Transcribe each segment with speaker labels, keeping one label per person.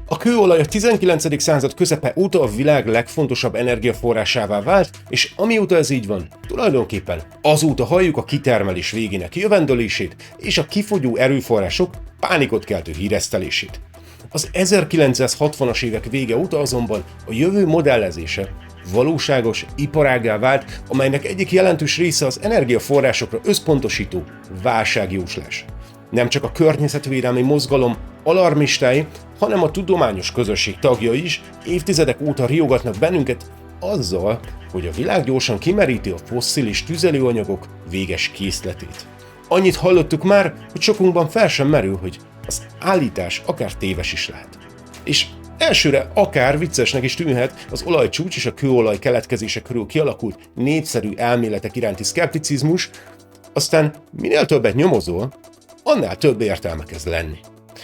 Speaker 1: A kőolaj a 19. század közepe óta a világ legfontosabb energiaforrásává vált, és amióta ez így van, tulajdonképpen azóta halljuk a kitermelés végének jövendölését és a kifogyó erőforrások pánikot keltő híresztelését. Az 1960-as évek vége óta azonban a jövő modellezése valóságos iparággá vált, amelynek egyik jelentős része az energiaforrásokra összpontosító válságjóslás. Nem csak a környezetvédelmi mozgalom alarmistái, hanem a tudományos közösség tagjai is évtizedek óta riogatnak bennünket azzal, hogy a világ gyorsan kimeríti a fosszilis tüzelőanyagok véges készletét. Annyit hallottuk már, hogy sokunkban fel sem merül, hogy az állítás akár téves is lehet. És elsőre akár viccesnek is tűnhet az olajcsúcs és a kőolaj keletkezése körül kialakult népszerű elméletek iránti szkepticizmus, aztán minél többet nyomozol, annál több értelme kezd lenni.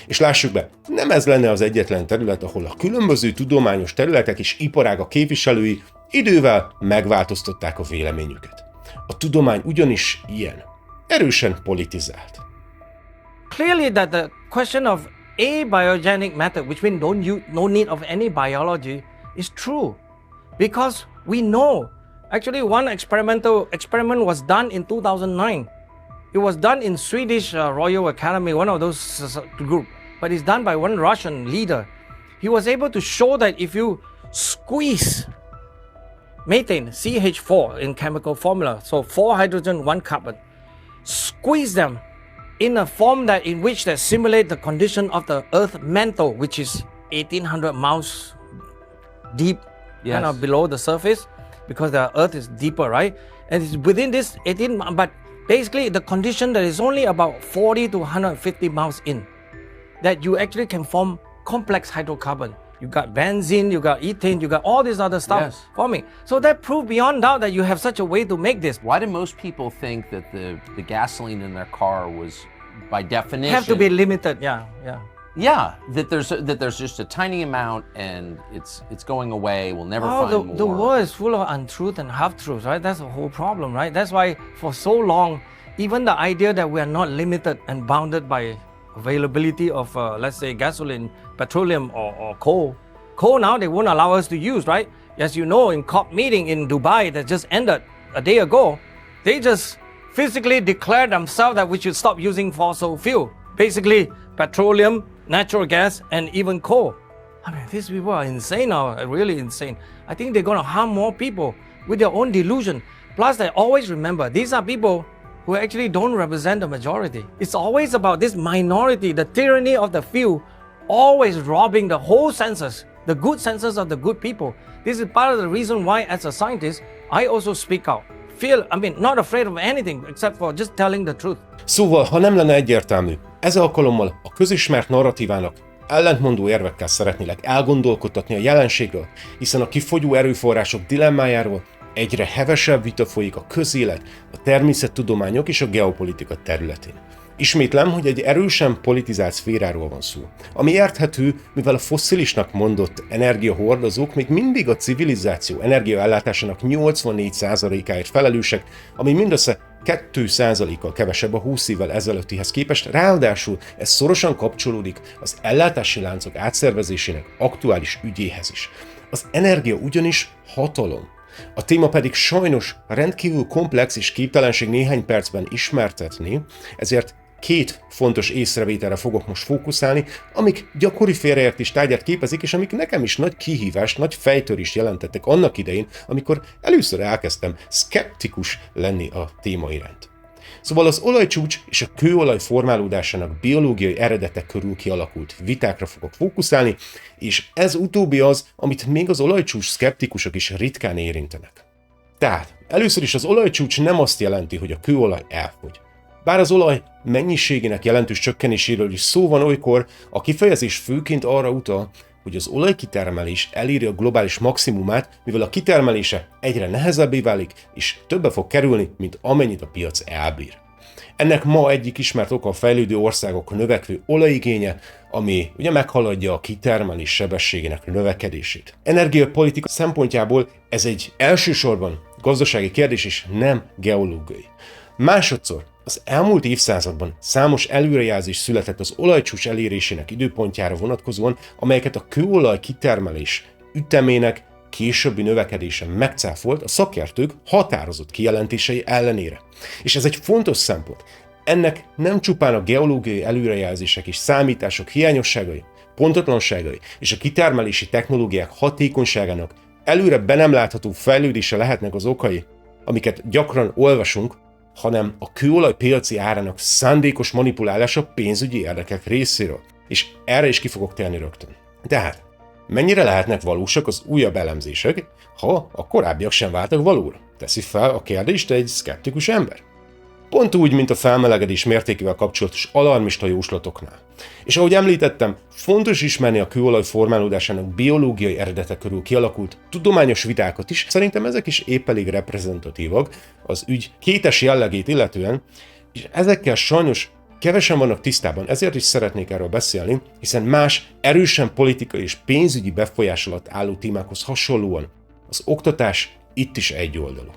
Speaker 1: És lássuk be, nem ez lenne az egyetlen terület, ahol a különböző tudományos területek és iparágak képviselői idővel megváltoztatták a véleményüket. A tudomány ugyanis ilyen, erősen politizált.
Speaker 2: Clearly that the question of abiogenic method, which means no need of any biology, is true. Because we know, actually one experiment was done in 2009. It was done in Swedish Royal Academy, one of those group, but it's done by one Russian leader. He was able to show that if you squeeze methane, CH4 in chemical formula, so 4 hydrogen, 1 carbon, squeeze them in a form that in which they simulate the condition of the Earth mantle, which is 1,800 miles deep, kind of below the surface, because the Earth is deeper, right? And it's within this 18, but basically the condition that is only about 40 to 150 miles in, that you actually can form complex hydrocarbon. You got benzene, you got ethane, you got all this other stuff forming. So that proved beyond doubt that you have such a way to make this.
Speaker 3: Why do most people think that the gasoline in their car was, by definition,
Speaker 2: Have to be limited,
Speaker 3: Yeah, that there's just a tiny amount and it's going away. We'll never find more.
Speaker 2: The world is full of untruth and half-truths, right? That's the whole problem, right? That's why for so long, even the idea that we are not limited and bounded by availability of, let's say, gasoline, petroleum, or coal. Coal now they won't allow us to use, right? As you know, in COP meeting in Dubai that just ended a day ago, they just physically declared themselves that we should stop using fossil fuel. Basically, petroleum, natural gas, and even coal. I mean, these people are insane now, really insane. I think they're going to harm more people with their own delusion. Plus, they always remember, these are people who actually don't represent the majority. It's always about this minority, the tyranny of the few, always robbing the whole senses, the good senses of the good people. This is part of the reason why, as a scientist, I also speak out. Not afraid of anything except for just telling the truth.
Speaker 1: Szóval, ha nem lenne egyértelmű, ez alkalommal a közismert narratívának ellentmondó érvekkel szeretnélek elgondolkodtatni a jelenségről, hiszen a kifogyó erőforrások dilemmájáról egyre hevesebb vita folyik a közélet, a természettudományok és a geopolitika területén. Ismétlem, hogy egy erősen politizált szféráról van szó, ami érthető, mivel a fosszilisnak mondott energiahordozók még mindig a civilizáció energiaellátásának 84%-áért felelősek, ami mindössze 2%-kal kevesebb a 20 évvel ezelőttihez képest, ráadásul ez szorosan kapcsolódik az ellátási láncok átszervezésének aktuális ügyéhez is. Az energia ugyanis hatalom. A téma pedig sajnos rendkívül komplex és képtelenség néhány percben ismertetni, ezért két fontos észrevételre fogok most fókuszálni, amik gyakori félreértés tárgyát képezik, és amik nekem is nagy kihívást, nagy fejtörést jelentettek annak idején, amikor először elkezdtem szkeptikus lenni a téma iránt. Szóval az olajcsúcs és a kőolaj formálódásának biológiai eredete körül kialakult vitákra fogok fókuszálni, és ez utóbbi az, amit még az olajcsúcs szkeptikusok is ritkán érintenek. Tehát először is az olajcsúcs nem azt jelenti, hogy a kőolaj elfogy. Bár az olaj mennyiségének jelentős csökkenéséről is szó van olykor, a kifejezés főként arra utal, hogy az olajkitermelés eléri a globális maximumát, mivel a kitermelése egyre nehezebbé válik, és többe fog kerülni, mint amennyit a piac elbír. Ennek ma egyik ismert oka a fejlődő országok növekvő olajigénye, ami ugye meghaladja a kitermelés sebességének növekedését. Energiapolitika szempontjából ez egy elsősorban gazdasági kérdés és nem geológiai. Másodszor, Az elmúlt évszázadban számos előrejelzés született az olajcsúcs elérésének időpontjára vonatkozóan, amelyeket a kőolaj kitermelés ütemének későbbi növekedése megcáfolt a szakértők határozott kijelentései ellenére. És ez egy fontos szempont. Ennek nem csupán a geológiai előrejelzések és számítások hiányosságai, pontatlanságai és a kitermelési technológiák hatékonyságának előre be nem látható fejlődése lehetnek az okai, amiket gyakran olvasunk, hanem a kőolaj piaci árának szándékos manipulálása pénzügyi érdekek részéről. És erre is ki fogok térni rögtön. Tehát, mennyire lehetnek valósak az újabb elemzések, ha a korábbiak sem váltak valóra? Teszi fel a kérdést egy szkeptikus ember. Pont úgy, mint a felmelegedés mértékével kapcsolatos alarmista jóslatoknál. És ahogy említettem, fontos ismerni a kőolaj formálódásának biológiai eredete körül kialakult tudományos vitákat is, szerintem ezek is épp elég reprezentatívak az ügy kétes jellegét illetően, és ezekkel sajnos kevesen vannak tisztában, ezért is szeretnék erről beszélni, hiszen más, erősen politikai és pénzügyi befolyás alatt álló témákhoz hasonlóan az oktatás itt is egyoldalú.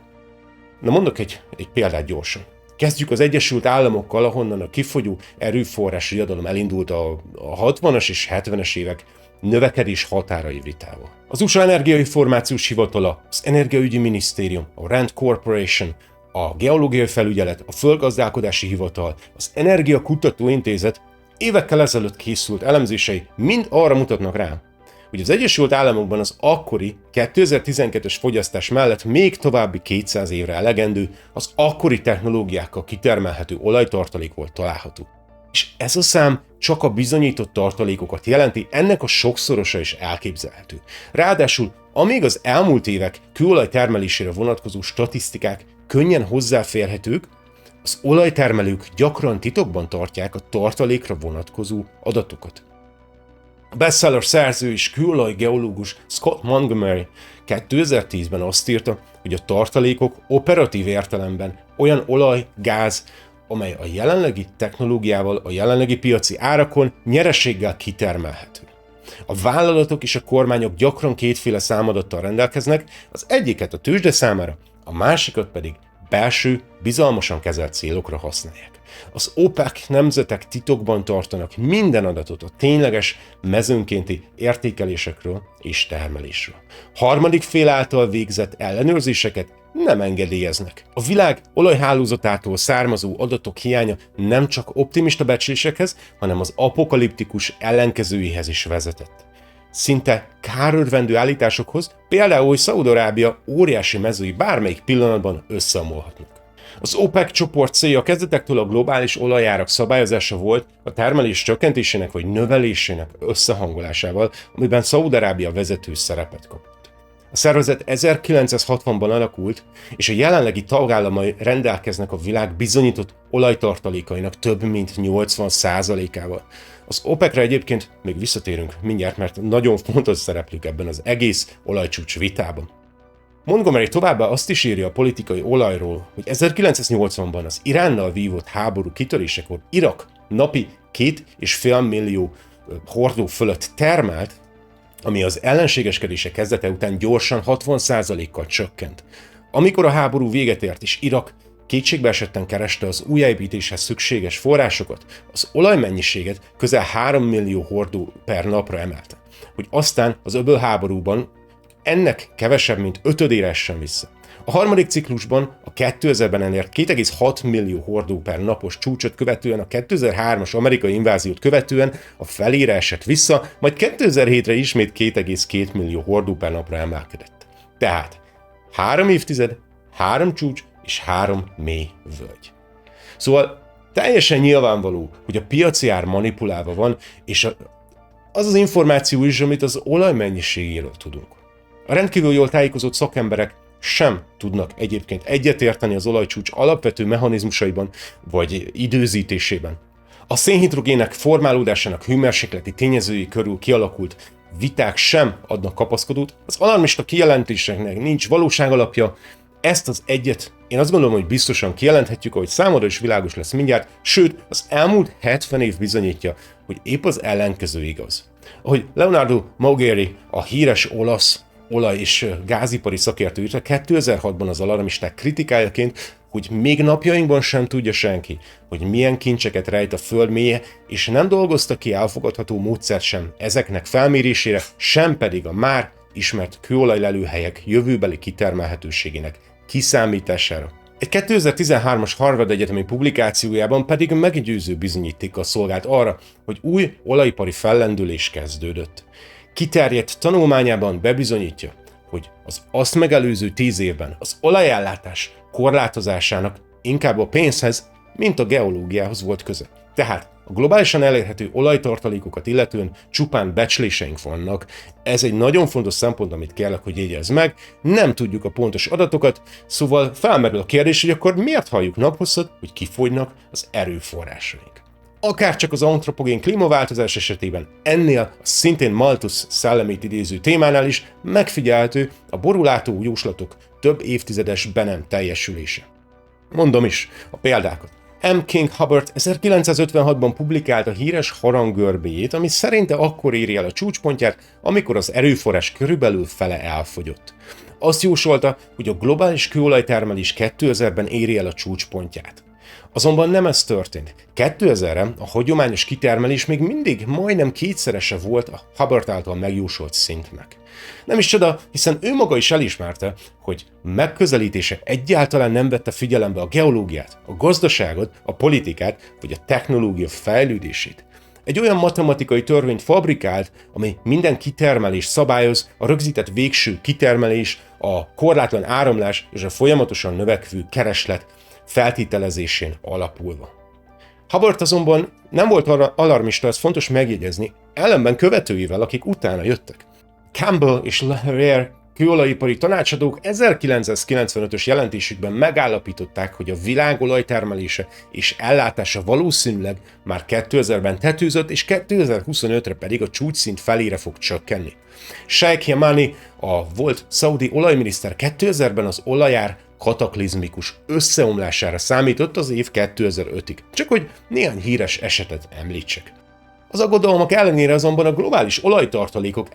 Speaker 1: Na mondok egy példát gyorsan. Kezdjük az Egyesült Államokkal, ahonnan a kifogyó erőforrás riadalom elindult a 60-as és 70-es évek növekedés határai vitával. Az USA Energiaforrások Hivatala, az Energiaügyi Minisztérium, a Rand Corporation, a Geológiai Felügyelet, a Földgazdálkodási Hivatal, az Energiakutató Intézet évekkel ezelőtt készült elemzései mind arra mutatnak rá, hogy az Egyesült Államokban az akkori 2012-es fogyasztás mellett még további 200 évre elegendő, az akkori technológiákkal kitermelhető olajtartalék volt található. És ez a szám csak a bizonyított tartalékokat jelenti, ennek a sokszorosa is elképzelhető. Ráadásul, amíg az elmúlt évek kőolaj termelésére vonatkozó statisztikák könnyen hozzáférhetők, az olajtermelők gyakran titokban tartják a tartalékra vonatkozó adatokat. A bestseller szerző és kőolaj geológus Scott Montgomery 2010-ben azt írta, hogy a tartalékok operatív értelemben olyan olaj, gáz, amely a jelenlegi technológiával, a jelenlegi piaci árakon nyereséggel kitermelhető. A vállalatok és a kormányok gyakran kétféle számadattal rendelkeznek, az egyiket a tőzsde számára, a másikat pedig belső, bizalmasan kezelt célokra használják. Az OPEC nemzetek titokban tartanak minden adatot a tényleges mezőnkénti értékelésekről és termelésről. Harmadik fél által végzett ellenőrzéseket nem engedélyeznek. A világ olajhálózatától származó adatok hiánya nem csak optimista becslésekhez, hanem az apokaliptikus ellenkezőihez is vezetett. Szinte kárörvendő állításokhoz, például, hogy Szaúd-Arábia óriási mezői bármelyik pillanatban összeomolhatnak. Az OPEC csoport célja kezdetektől a globális olajárak szabályozása volt a termelés csökkentésének vagy növelésének összehangolásával, amiben Szaúd-Arábia vezető szerepet kapott. A szervezet 1960-ban alakult, és a jelenlegi tagállamai rendelkeznek a világ bizonyított olajtartalékainak több mint 80%-ával. Az OPEC-re egyébként még visszatérünk mindjárt, mert nagyon fontos szereplők ebben az egész olajcsúcs vitában. Montgomery továbbá azt is írja a politikai olajról, hogy 1980-ban az Iránnal vívott háború kitörésekor Irak napi 2,5 millió hordó fölött termelt, ami az ellenségeskedése kezdete után gyorsan 60%-kal csökkent. Amikor a háború véget ért és Irak kétségbeesetten kereste az újjáépítéshez szükséges forrásokat, az olajmennyiséget közel 3 millió hordó per napra emelte, hogy aztán az öbölháborúban ennek kevesebb, mint ötödére essen vissza. A harmadik ciklusban a 2000-ben elért 2,6 millió hordó per napos csúcsot követően, a 2003-as amerikai inváziót követően a felére esett vissza, majd 2007-re ismét 2,2 millió hordó per napra emelkedett. Tehát 3 évtized, 3 csúcs és 3 mély völgy. Szóval teljesen nyilvánvaló, hogy a piaci ár manipulálva van, és az az információ is, amit az olaj mennyiségéről tudunk. A rendkívül jól tájékozott szakemberek sem tudnak egyébként egyetérteni az olajcsúcs alapvető mechanizmusaiban vagy időzítésében. A szénhidrogének formálódásának hőmérsékleti tényezői körül kialakult viták sem adnak kapaszkodót, az alarmista kijelentéseknek nincs valóságalapja, ezt az egyet én azt gondolom, hogy biztosan kijelenthetjük, ahogy számodra is világos lesz mindjárt, sőt, az elmúlt 70 év bizonyítja, hogy épp az ellenkező igaz. Ahogy Leonardo Maugeri, a híres olasz olaj- és gázipari szakértő írta 2006-ban az alarmisták kritikájaként, hogy még napjainkban sem tudja senki, hogy milyen kincseket rejt a föld mélye, és nem dolgozta ki elfogadható módszert sem ezeknek felmérésére, sem pedig a már ismert kőolajlelőhelyek jövőbeli kitermelhetőségének kiszámítására. Egy 2013-as Harvard egyetemi publikációjában pedig meggyőző bizonyítékkal szolgált arra, hogy új olajipari fellendülés kezdődött. Kiterjedt tanulmányában bebizonyítja, hogy az azt megelőző 10 évben az olajellátás korlátozásának inkább a pénzhez, mint a geológiához volt köze. Tehát a globálisan elérhető olajtartalékokat illetően csupán becsléseink vannak. Ez egy nagyon fontos szempont, amit kérlek, hogy jegyezz meg. Nem tudjuk a pontos adatokat, szóval felmerül a kérdés, hogy akkor miért halljuk naphosszat, hogy kifogynak az erőforrásaink. Akárcsak az antropogén klímaváltozás esetében ennél a szintén Malthus szellemét idéző témánál is megfigyelhető a borulátó jóslatok több évtizedes be nem teljesülése. Mondom is a példákat. M. King Hubbard 1956-ban publikálta híres haranggörbéjét, ami szerinte akkor éri el a csúcspontját, amikor az erőforrás körülbelül fele elfogyott. Azt jósolta, hogy a globális kőolajtermelés 2000-ben éri el a csúcspontját. Azonban nem ez történt. 2000-re a hagyományos kitermelés még mindig majdnem kétszerese volt a Hubbard által megjósolt szintnek. Nem is csoda, hiszen ő maga is elismerte, hogy megközelítése egyáltalán nem vette figyelembe a geológiát, a gazdaságot, a politikát vagy a technológia fejlődését. Egy olyan matematikai törvényt fabrikált, ami minden kitermelést szabályoz, a rögzített végső kitermelés, a korlátlan áramlás és a folyamatosan növekvő kereslet feltételezésén alapulva. Hubbard azonban nem volt alarmista, ez fontos megjegyezni, ellenben követőivel, akik utána jöttek. Campbell és Lehrer kőolajipari tanácsadók 1995-ös jelentésükben megállapították, hogy a világ olajtermelése és ellátása valószínűleg már 2000-ben tetőzött, és 2025-re pedig a csúcsszint felére fog csökkenni. Sheikh Yamani, a volt szaudi olajminiszter 2000-ben az olajár kataklizmikus összeomlására számított az év 2005-ig, csak hogy néhány híres esetet említsek. Az aggodalmak ellenére azonban a globális olajtartalékok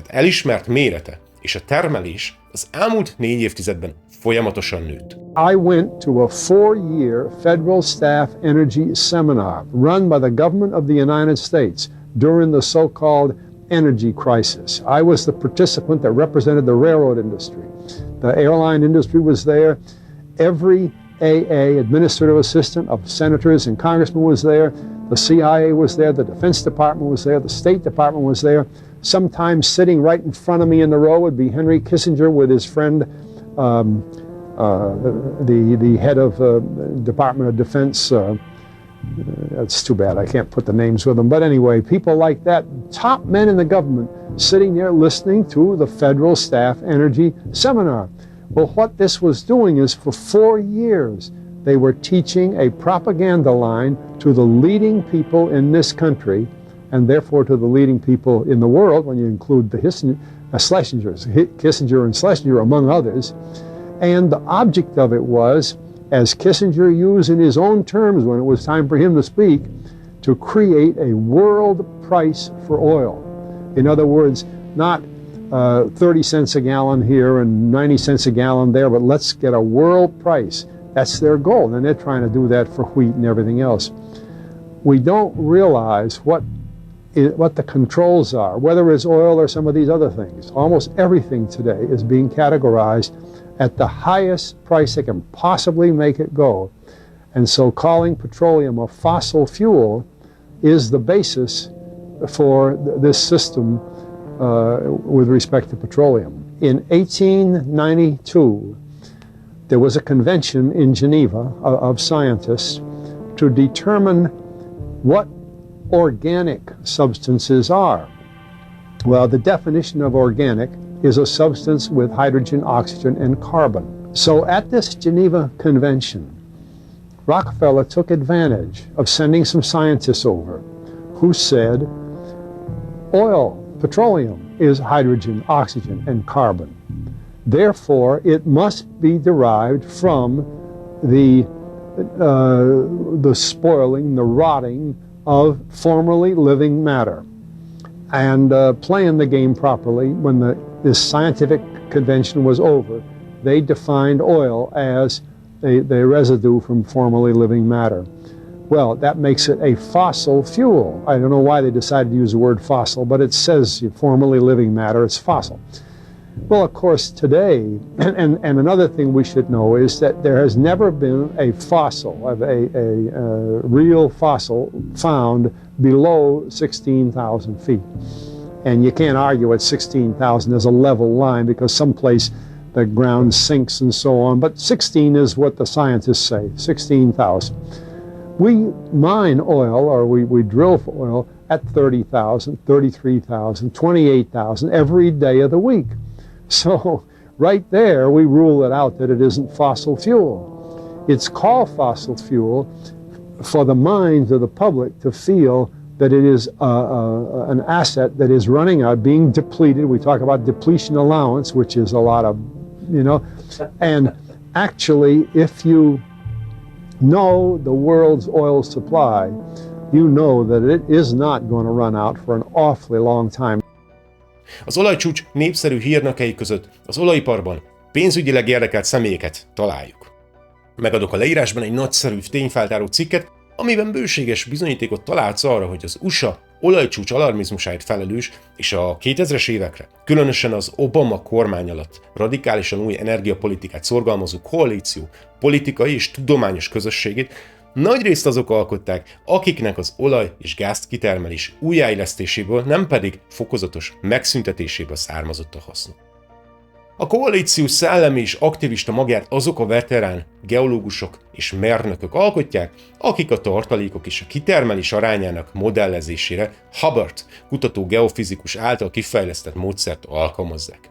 Speaker 1: elismert mérete és a termelés az elmúlt 4 évtizedben folyamatosan nőtt.
Speaker 4: I went to a 4-year federal staff energy seminar run by the government of the United States during the so-called energy crisis. I was the participant that represented the railroad industry. The airline industry was there. Every AA, administrative assistant of senators and congressmen was there. The CIA was there. The Defense Department was there. The State Department was there. Sometimes sitting right in front of me in the row would be Henry Kissinger with his friend, the head of Department of Defense. That's too bad. I can't put the names with them. But anyway, people like that, top men in the government, sitting there listening to the Federal Staff Energy Seminar. Well, what this was doing is for 4 years, they were teaching a propaganda line to the leading people in this country, and therefore to the leading people in the world, when you include the Schlesingers, Kissinger and Schlesinger, among others. And the object of it was, as Kissinger used in his own terms when it was time for him to speak, to create a world price for oil. In other words, not 30 cents a gallon here and 90 cents a gallon there, but let's get a world price. That's their goal, and they're trying to do that for wheat and everything else. We don't realize what the controls are, whether it's oil or some of these other things. Almost everything today is being categorized at the highest price they can possibly make it go. And so calling petroleum a fossil fuel is the basis for this system with respect to petroleum. In 1892, there was a convention in Geneva of scientists to determine what organic substances are. Well, the definition of organic is a substance with hydrogen, oxygen, and carbon. So at this Geneva Convention, Rockefeller took advantage of sending some scientists over who said, oil, petroleum, is hydrogen, oxygen, and carbon. Therefore, it must be derived from the spoiling, the rotting of formerly living matter. And playing the game properly, when the this scientific convention was over, they defined oil as the residue from formerly living matter. Well, that makes it a fossil fuel. I don't know why they decided to use the word fossil, but it says formerly living matter, it's fossil. Well, of course, today, and another thing we should know is that there has never been a fossil, a real fossil found below 16,000 feet. And you can't argue at 16,000 as a level line because someplace the ground sinks and so on, but 16 is what the scientists say, 16,000. We mine oil, or we drill for oil at 30,000, 33,000, 28,000 every day of the week. So right there, we rule it out that it isn't fossil fuel. It's called fossil fuel for the minds of the public to feel that it is an asset that is running out, being depleted. We talk about depletion allowance, which is a lot of, and actually, if you know the world's oil supply, you know that it is not going to run out for an awfully long time.
Speaker 1: Az olajcsúcs népszerű hírnökei között az olajiparban pénzügyileg érdekelt személyeket találjuk. Megadok a leírásban egy nagyszerű tényfeltáró cikket, amiben bőséges bizonyítékot találsz arra, hogy az USA olajcsúcs alarmizmusáért felelős és a 2000-es évekre, különösen az Obama kormány alatt radikálisan új energiapolitikát szorgalmazó koalíció politikai és tudományos közösségét nagyrészt azok alkották, akiknek az olaj- és gázkitermelés újjáélesztéséből, nem pedig fokozatos megszüntetéséből származott a hasznuk. A koalíció szellemi és aktivista magját azok a veterán geológusok és mérnökök alkotják, akik a tartalékok és a kitermelés arányának modellezésére Hubbard kutató geofizikus által kifejlesztett módszert alkalmazzák.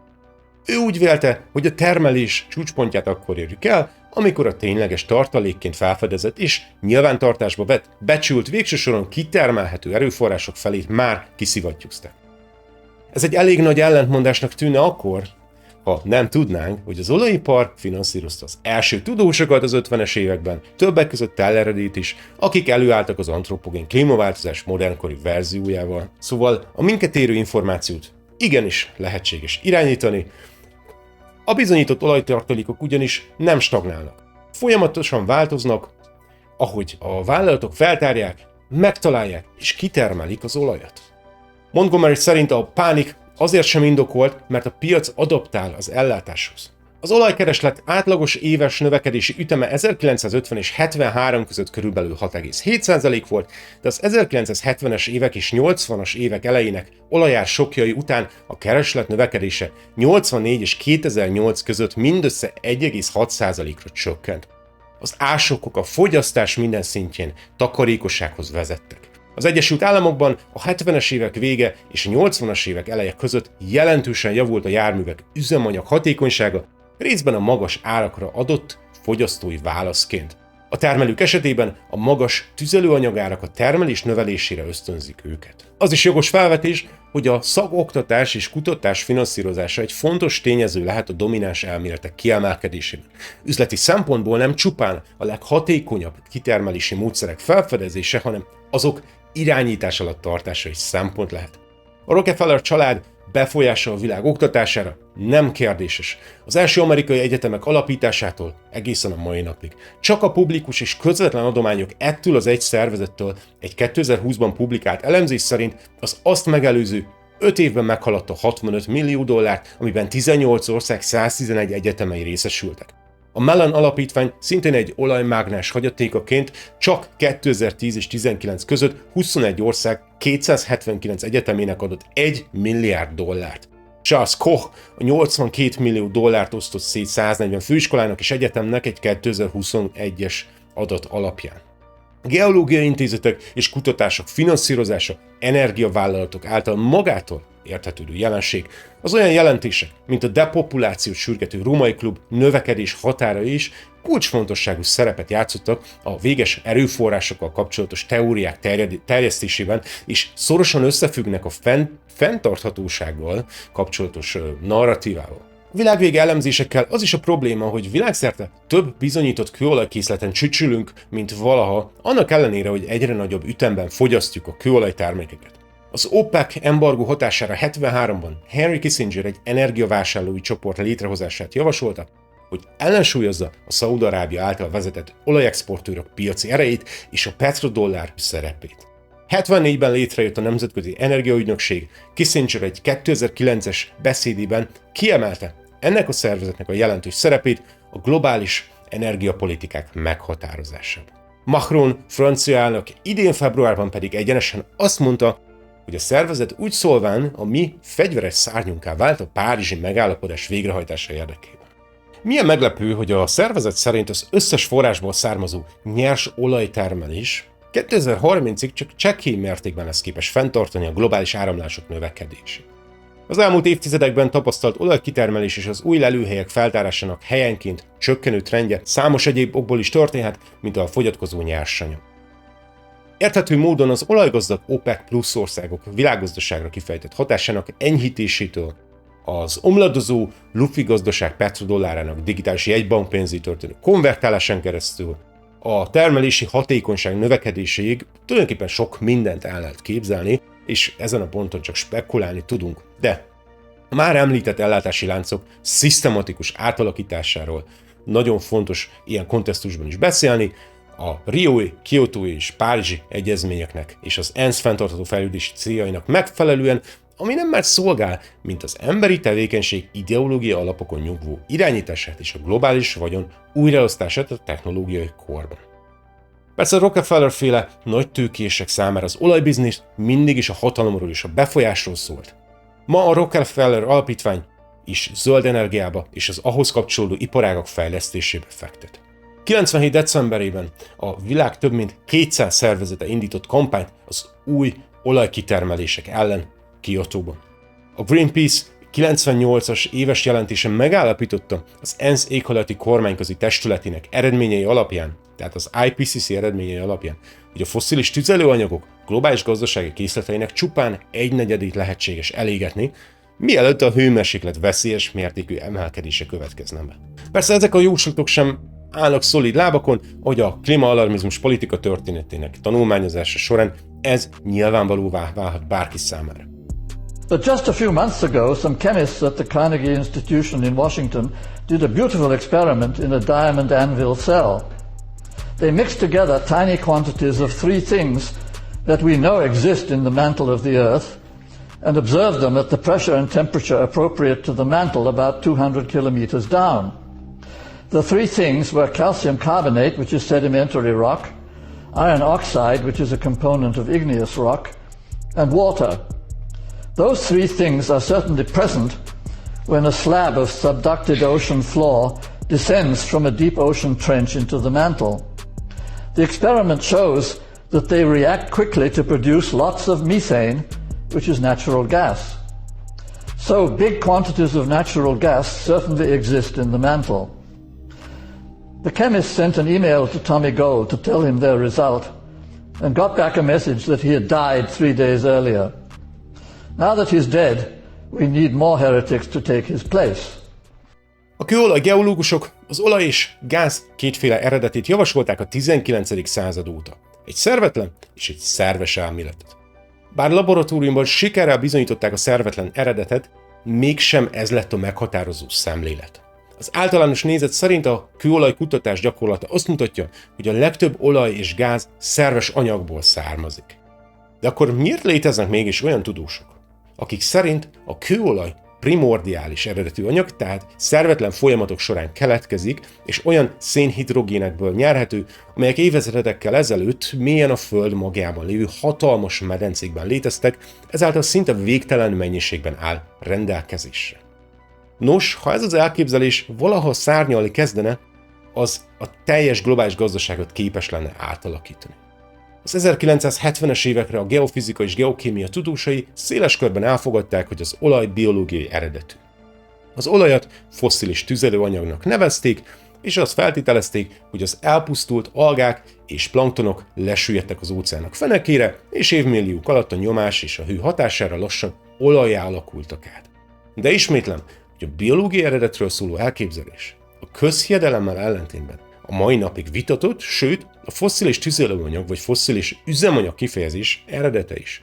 Speaker 1: Ő úgy vélte, hogy a termelés csúcspontját akkor érjük el, amikor a tényleges tartalékként felfedezett és nyilvántartásba vett, becsült, végső soron kitermelhető erőforrások felét már kiszivattyúzták. Ez egy elég nagy ellentmondásnak tűnne akkor, ha nem tudnánk, hogy az olajipar finanszírozta az első tudósokat az 50-es években, többek között Telleredét is, akik előálltak az antropogén klímaváltozás modernkori verziójával. Szóval a minket érő információt igenis lehetséges irányítani, a bizonyított olajtartalékok ugyanis nem stagnálnak. Folyamatosan változnak, ahogy a vállalatok feltárják, megtalálják és kitermelik az olajat. Montgomery szerint a pánik azért sem indokolt, mert a piac adaptál az ellátáshoz. Az olajkereslet átlagos éves növekedési üteme 1950 és 73 között körülbelül 6,7% volt, de az 1970-es évek és 80-as évek elejének olajár sokjai után a kereslet növekedése 84 és 2008 között mindössze 1,6%-ra csökkent. Az ásokok a fogyasztás minden szintjén takarékossághoz vezettek. Az Egyesült Államokban a 70-es évek vége és a 80-as évek eleje között jelentősen javult a járművek üzemanyag hatékonysága, részben a magas árakra adott fogyasztói válaszként. A termelők esetében a magas tüzelőanyagárak a termelés növelésére ösztönzik őket. Az is jogos felvetés, hogy a szakoktatás és kutatás finanszírozása egy fontos tényező lehet a domináns elméletek kiemelkedésében. Üzleti szempontból nem csupán a leghatékonyabb kitermelési módszerek felfedezése, hanem azok irányítás alatt tartása is szempont lehet. A Rockefeller család befolyása a világ oktatására nem kérdéses. Az első amerikai egyetemek alapításától egészen a mai napig. Csak a publikus és közvetlen adományok ettől az egy szervezettől egy 2020-ban publikált elemzés szerint az azt megelőző 5 évben meghaladta 65 millió dollárt, amiben 18 ország 111 egyetemei részesültek. A Mellon alapítvány szintén egy olajmágnás hagyatékaként csak 2010 és 2019 között 21 ország 279 egyetemének adott 1 milliárd dollárt. Charles Koch a 82 millió dollárt osztott szét 140 főiskolának és egyetemnek egy 2021-es adat alapján. Geológiai intézetek és kutatások finanszírozása energiavállalatok által magától érthetődő jelenség. Az olyan jelentések, mint a depopulációt sürgető római klub növekedés határai is kulcsfontosságú szerepet játszottak a véges erőforrásokkal kapcsolatos teóriák terjesztésében, és szorosan összefüggnek a fenntarthatósággal kapcsolatos narratívával. A világvége elemzésekkel az is a probléma, hogy világszerte több bizonyított kőolajkészleten csücsülünk, mint valaha, annak ellenére, hogy egyre nagyobb ütemben fogyasztjuk a kőolajtermékeket. Az OPEC embargó hatására 73-ban Henry Kissinger egy energiavásárlói csoport létrehozását javasolta, hogy ellensúlyozza a Szaúd-Arábia által vezetett olajexportőrök piaci erejét és a petrodollár szerepét. 74-ben létrejött a Nemzetközi Energiaügynökség. Kissinger egy 2009-es beszédében kiemelte ennek a szervezetnek a jelentős szerepét a globális energiapolitikák meghatározásában. Macron francia elnök idén februárban pedig egyenesen azt mondta, hogy a szervezet úgy szólván a mi fegyveres szárnyunká vált a párizsi megállapodás végrehajtása érdekében. Milyen meglepő, hogy a szervezet szerint az összes forrásból származó nyers olajtermelés 2030-ig csak csekély mértékben lesz képes fenntartani a globális áramlások növekedését. Az elmúlt évtizedekben tapasztalt olajkitermelés és az új lelőhelyek feltárásának helyenként csökkenő trendje számos egyéb okból is történhet, mint a fogyatkozó nyersanyag. Érthető módon az olajgazdag OPEC plusz országok világgazdaságra kifejtett hatásának enyhítésétől az omladozó lufi gazdaság petrodollárának digitális jegybankpénzé történő konvertálásán keresztül a termelési hatékonyság növekedéséig tulajdonképpen sok mindent el lehet képzelni, és ezen a ponton csak spekulálni tudunk. De a már említett ellátási láncok szisztematikus átalakításáról nagyon fontos ilyen kontextusban is beszélni, a riói, kiotói és párizsi egyezményeknek és az ENSZ fenntartható fejlődési céljainak megfelelően, ami nem már szolgál, mint az emberi tevékenység ideológia alapokon nyugvó irányítását és a globális vagyon újraosztását a technológiai korban. Persze a Rockefeller-féle nagy tőkések számára az olajbiznisz mindig is a hatalomról és a befolyásról szólt. Ma a Rockefeller alapítvány is zöld energiába és az ahhoz kapcsolódó iparágak fejlesztésébe fektet. 97. decemberében a világ több mint 200 szervezete indított kampányt az új olajkitermelések ellen Kiotóban. A Greenpeace 98-as éves jelentése megállapította az ENSZ éghajlati kormányközi testületének eredményei alapján, tehát az IPCC eredményei alapján, hogy a fosszilis tüzelőanyagok globális gazdasági készleteinek csupán 1/4 lehetséges elégetni, mielőtt a hőmérséklet veszélyes mértékű emelkedése következne be. Persze ezek a jóslatok sem állnak szolid lábakon, hogy a klímaalarmizmus politika történetének tanulmányozása során ez nyilvánvalóvá válhat bárki számára.
Speaker 5: But just a few months ago, some chemists at the Carnegie Institution in Washington did a beautiful experiment in a diamond anvil cell. They mixed together tiny quantities of three things that we know exist in the mantle of the Earth and observed them at the pressure and temperature appropriate to the mantle about 200 kilometers down. The three things were calcium carbonate, which is sedimentary rock, iron oxide, which is a component of igneous rock, and water. Those three things are certainly present when a slab of subducted ocean floor descends from a deep ocean trench into the mantle. The experiment shows that they react quickly to produce lots of methane, which is natural gas. So big quantities of natural gas certainly exist in the mantle. The chemist sent an email to Tommy Gold to tell him their result and got back a message that he had died 3 days earlier. Now that he's dead, we need more heretics to take his place.
Speaker 1: A kőolaj geológusok az olaj és gáz kétféle eredetét javasolták a 19. század óta. Egy szervetlen és egy szerves elméletet. Bár laboratóriumban sikerrel bizonyították a szervetlen eredetet, mégsem ez lett a meghatározó szemlélet. Az általános nézet szerint a kőolaj kutatás gyakorlata azt mutatja, hogy a legtöbb olaj és gáz szerves anyagból származik. De akkor miért léteznek mégis olyan tudósok, akik szerint a kőolaj primordiális eredetű anyag, tehát szervetlen folyamatok során keletkezik, és olyan szénhidrogénekből nyerhető, amelyek évezredekkel ezelőtt mélyen a Föld magjában lévő hatalmas medencékben léteztek, ezáltal szinte végtelen mennyiségben áll rendelkezésre. Nos, ha ez az elképzelés valaha szárnyalni kezdene, az a teljes globális gazdaságot képes lenne átalakítani. Az 1970-es évekre a geofizika és geokémia tudósai széles körben elfogadták, hogy az olaj biológiai eredetű. Az olajat fosszilis tüzelőanyagnak nevezték, és azt feltételezték, hogy az elpusztult algák és planktonok lesüllyedtek az óceánok fenekére, és évmilliók alatt a nyomás és a hő hatására lassan olajjá alakultak át. De ismétlem, hogy a biológiai eredetről szóló elképzelés a közhiedelemmel ellentétben a mai napig vitatott, sőt, a fosszilis tüzelőanyag vagy fosszilis üzemanyag kifejezés eredete is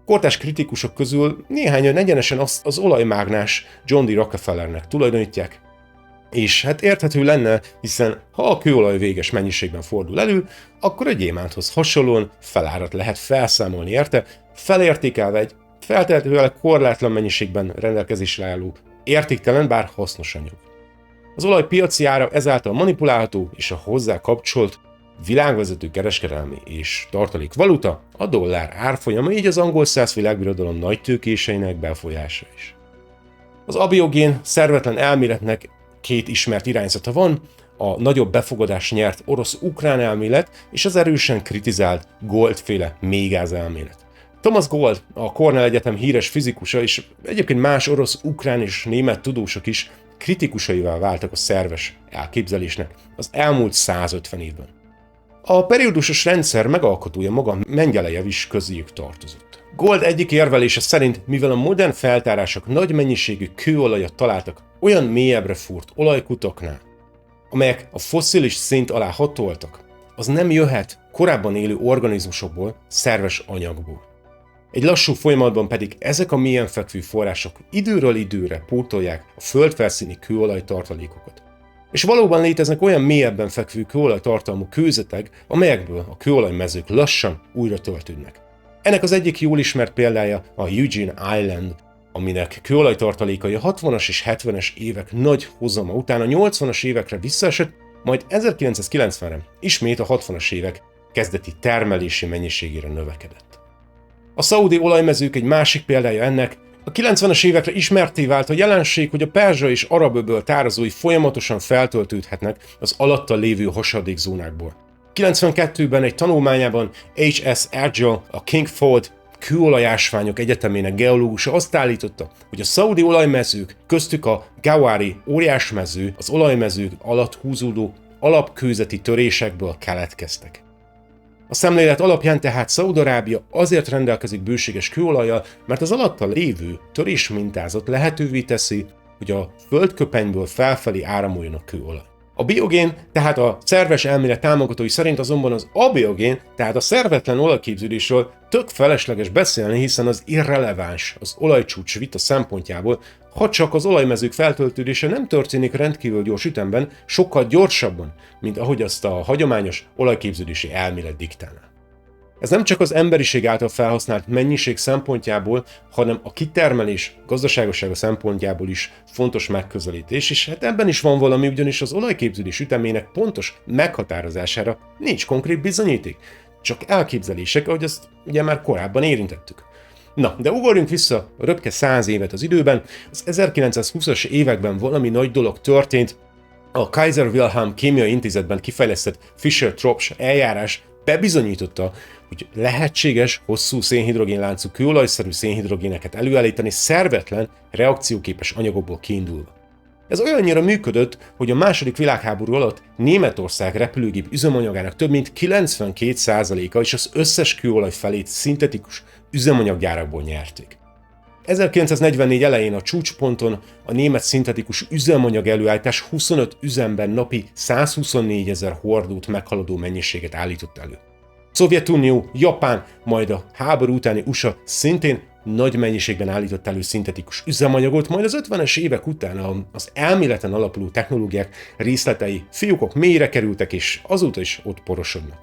Speaker 1: Kortárs kritikusok közül néhányan egyenesen azt az olajmágnás John D. Rockefellernek tulajdonítják, és hát érthető lenne, hiszen ha a kőolaj véges mennyiségben fordul elő, akkor a gyémánthoz hasonlóan felárat lehet felszámolni érte, felértékelve egy feltehetőleg korlátlan mennyiségben rendelkezésre álló, értéktelen, bár hasznos anyag. Az olaj piaci ára ezáltal manipulálható, és a hozzá kapcsolt világvezető kereskedelmi és tartalék valuta a dollár árfolyama, így az angol száz világbirodalom nagy tőkéseinek befolyása is. Az abiogén szervetlen elméletnek két ismert irányzata van, a nagyobb befogadást nyert orosz-ukrán elmélet és az erősen kritizált Gold-féle mélygáz elmélet. Thomas Gold, a Cornell Egyetem híres fizikusa, és egyébként más orosz, ukrán és német tudósok is kritikusaival váltak a szerves elképzelésnek az elmúlt 150 évben. A periódusos rendszer megalkotója maga Mendelejev is közéjük tartozott. Gold egyik érvelése szerint, mivel a modern feltárások nagy mennyiségű kőolajat találtak olyan mélyebbre fúrt olajkutaknál, amelyek a fosszilis szint alá hatoltak, az nem jöhet korábban élő organizmusokból, szerves anyagból. Egy lassú folyamatban pedig ezek a mélyen fekvő források időről időre pótolják a földfelszíni kőolaj tartalékokat. És valóban léteznek olyan mélyebben fekvő kőolajtartalmú kőzetek, amelyekből a kőolajmezők lassan újra töltődnek. Ennek az egyik jól ismert példája a Eugene Island, aminek kőolajtartalékai a 60-as és 70-es évek nagy hozama után a 80-as évekre visszaesett, majd 1990-re ismét a 60-as évek kezdeti termelési mennyiségére növekedett. A szaudi olajmezők egy másik példája ennek. A 90-es évekre ismertté vált a jelenség, hogy a perzsa és arab-öböl tározói folyamatosan feltöltődhetnek az alatta lévő hasadékzónákból. 92-ben egy tanulmányában H.S. Argyll, a King Ford kőolajásványok egyetemének geológusa azt állította, hogy a szaudi olajmezők, köztük a Gawari óriásmező, az olajmezők alatt húzódó alapkőzeti törésekből keletkeztek. A szemlélet alapján tehát Szaúd-Arábia azért rendelkezik bőséges kőolajjal, mert az alatta lévő törésmintázat lehetővé teszi, hogy a földköpenyből felfelé áramoljon a kőolaj. A biogén, tehát a szerves elmélet támogatói szerint azonban az abiogén, tehát a szervetlen olajképződésről tök felesleges beszélni, hiszen az irreleváns az olajcsúcs vita szempontjából, ha csak az olajmezők feltöltődése nem történik rendkívül gyors ütemben, sokkal gyorsabban, mint ahogy azt a hagyományos olajképződési elmélet diktálná. Ez nem csak az emberiség által felhasznált mennyiség szempontjából, hanem a kitermelés gazdaságossága szempontjából is fontos megközelítés, és hát ebben is van valami, ugyanis az olajképződés ütemének pontos meghatározására nincs konkrét bizonyíték, csak elképzelések, ahogy azt ugye már korábban érintettük. Na, de ugorjunk vissza röpke 100 évet az időben, az 1920-as években valami nagy dolog történt, a Kaiser Wilhelm Kémiai Intézetben kifejlesztett Fischer-Tropsch eljárás bebizonyította, hogy lehetséges hosszú szénhidrogénláncú kőolajszerű szénhidrogéneket előállítani szervetlen, reakcióképes anyagokból kiindulva. Ez olyannyira működött, hogy a II. Világháború alatt Németország repülőgép üzemanyagának több mint 92%-a és az összes kőolaj felét szintetikus üzemanyaggyárakból nyerték. 1944 elején a csúcsponton a német szintetikus üzemanyag előállítás 25 üzemben napi 124 000 hordót meghaladó mennyiséget állított elő. Szovjetunió, Japán, majd a háború utáni USA szintén nagy mennyiségben állított elő szintetikus üzemanyagot, majd az 50-es évek után az elméleten alapuló technológiák részletei fiókok mélyre kerültek, és azóta is ott porosodnak.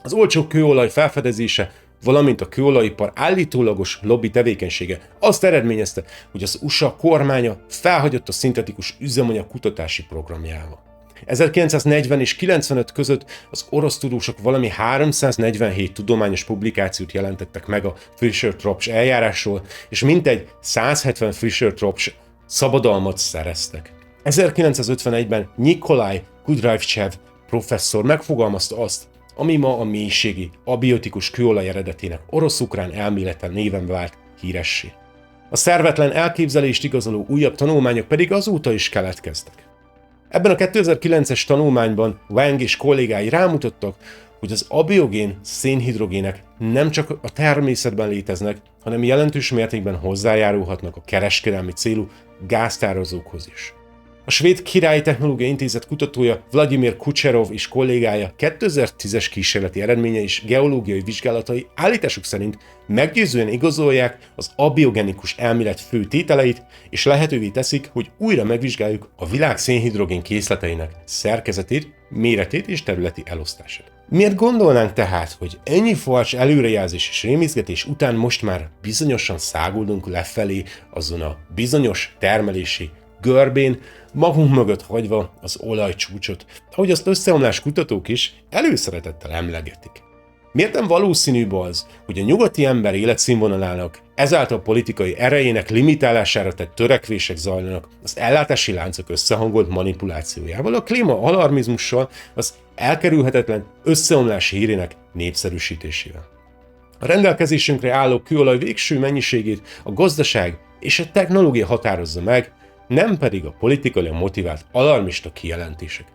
Speaker 1: Az olcsó kőolaj felfedezése, valamint a kőolajipar állítólagos lobby tevékenysége azt eredményezte, hogy az USA kormánya felhagyott a szintetikus üzemanyag kutatási programjával. 1940 és 95 között az orosz tudósok valami 347 tudományos publikációt jelentettek meg a Fischer-Tropsch eljárásról, és mintegy 170 Fischer-Tropsch szabadalmat szereztek. 1951-ben Nikolaj Kudryavtsev professzor megfogalmazta azt, ami ma a mélységi, abiotikus kőolaj eredetének orosz-ukrán elmélete néven vált híressé. A szervetlen elképzelést igazoló újabb tanulmányok pedig azóta is keletkeztek. Ebben a 2009-es tanulmányban Wang és kollégái rámutattak, hogy az abiogén szénhidrogének nem csak a természetben léteznek, hanem jelentős mértékben hozzájárulhatnak a kereskedelmi célú gáztározókhoz is. A Svéd Királyi Technológiai Intézet kutatója Vladimir Kucherov és kollégája 2010-es kísérleti eredményei és geológiai vizsgálatai állításuk szerint meggyőzően igazolják az abiogenikus elmélet fő tételeit, és lehetővé teszik, hogy újra megvizsgáljuk a világ szénhidrogén készleteinek szerkezetét, méretét és területi elosztását. Miért gondolnánk tehát, hogy ennyi falcs előrejelzés és rémiszgetés után most már bizonyosan száguldunk lefelé azon a bizonyos termelési görbén, magunk mögött hagyva az olajcsúcsot, ahogy azt összeomlás kutatók is előszeretettel emlegetik? Miért nem valószínűbb az, hogy a nyugati ember életszínvonalának, ezáltal politikai erejének limitálására tett törekvések zajlanak az ellátási láncok összehangolt manipulációjával, a klíma-alarmizmussal, az elkerülhetetlen összeomlás hírének népszerűsítésével? A rendelkezésünkre álló kőolaj végső mennyiségét a gazdaság és a technológia határozza meg, nem pedig a politikailag motivált alarmista kijelentések.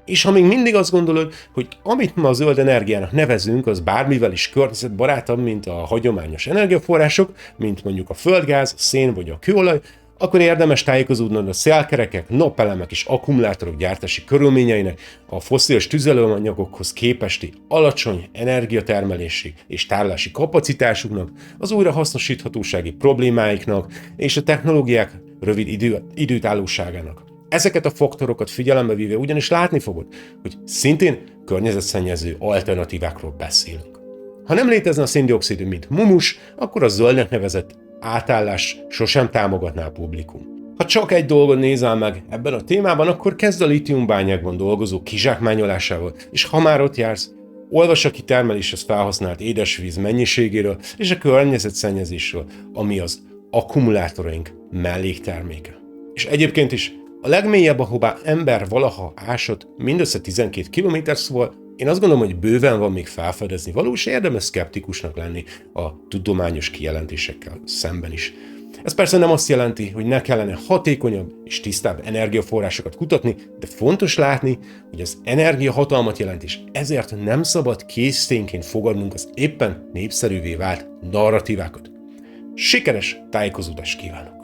Speaker 1: És ha még mindig azt gondolod, hogy amit ma a zöld energiának nevezünk, az bármivel is környezetbarátabb, mint a hagyományos energiaforrások, mint mondjuk a földgáz, a szén vagy a kőolaj, akkor érdemes tájékozódnod a szélkerekek, napelemek és akkumulátorok gyártási körülményeinek, a fosszilis tüzelőanyagokhoz képesti alacsony energiatermelési és tárolási kapacitásuknak, az újrahasznosíthatósági problémáiknak és a technológiák rövid időtállóságának. Ezeket a faktorokat figyelembe véve ugyanis látni fogod, hogy szintén környezetszennyező alternatívákról beszélünk. Ha nem létezne a széndioxid, mint mumus, akkor a zöldnek nevezett átállás sosem támogatná a publikum. Ha csak egy dolgot nézel meg ebben a témában, akkor kezd a lítiumbányákban dolgozó kizsákmányolásával, és ha már ott jársz, olvas a kitermeléshez felhasznált édesvíz mennyiségéről és a környezetszennyezésről, ami az akkumulátoraink mellékterméke. És egyébként is a legmélyebb, ahová ember valaha ásott, mindössze 12 km, szóval én azt gondolom, hogy bőven van még felfedezni való, és érdemes szkeptikusnak lenni a tudományos kijelentésekkel szemben is. Ez persze nem azt jelenti, hogy ne kellene hatékonyabb és tisztább energiaforrásokat kutatni, de fontos látni, hogy az energia hatalmat jelent, és ezért nem szabad készténként fogadnunk az éppen népszerűvé vált narratívákat. Sikeres tájékozódást kívánok!